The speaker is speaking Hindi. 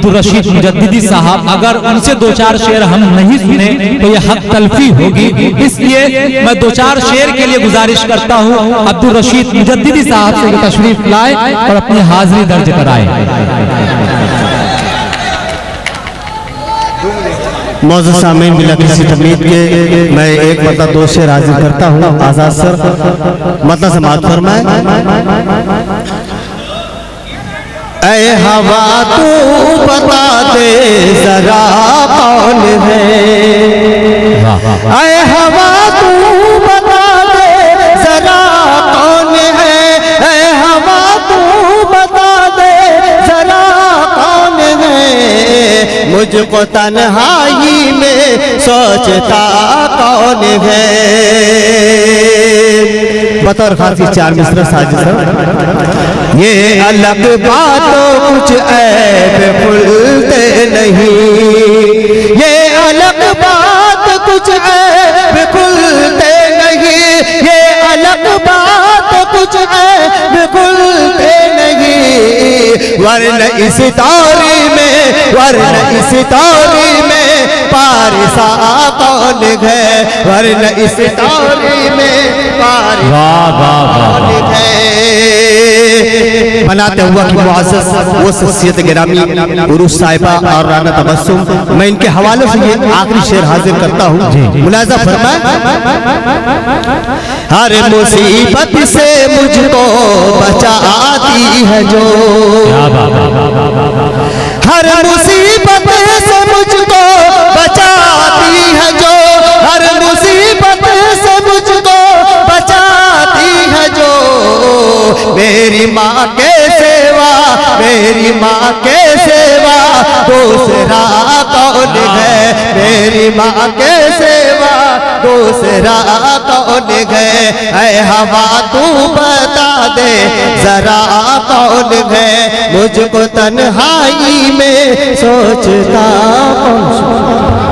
अब्दुल रशीद मुजद्दिदी साहब, अगर उनसे दो चार शेर हम नहीं सुने तो ये हक तलफी होगी। इसलिए मैं दो चार शेर के लिए गुजारिश करता हूँ अब्दुल रशीद मुजद्दिदी साहब से तशरीफ लाए और अपनी हाजिरी दर्ज कराए। मौजूद सामीन बिला किसी तमीद के मैं एक मतलब दो शेर हाजिर करता हूँ। आजाद सर मतलब समात फरमाए। ऐ हवा तू बता दे जरा कौन है, ऐ हवा तू बता दे जरा कौन है, ऐ हवा तू बता दे जरा कौन है, मुझको तन्हाई में सोचता कौन है। बतौर खास चार मिसरा साजिद सर। ये अलग बातों कुछ ऐब खुलते नहीं, ये अलग बात कुछ ऐब खुलते नहीं, ये अलग बात कुछ ऐब खुलते नहीं, वरना इस तारी में, वरना इस तारी में पारिसा कौन है, वरना इस तारी में पारिसा कौन है। बनाते हुआ कि मुआज़्ज़ज़ वो शख्सियत गिरामी उरुस साहिबा और राना तबस्सुम, मैं इनके हवाले से ये आखिरी शेर हाजिर करता हूँ। मुलाज़ा फरमाए। हर मुसीबत से मुझको बचाती है जो, हर मुसीबत से मुझको बचाती है जो, हर मुसीबत से मुझको बचाती है जो, मेरी माँ के सेवा, मेरी माँ के सेवा दूसरा कौन है, मेरी माँ के सेवा दूसरा कौन है, ऐ हवा तू बता दे जरा कौन है, मुझको तन्हाई में सोचता कौन।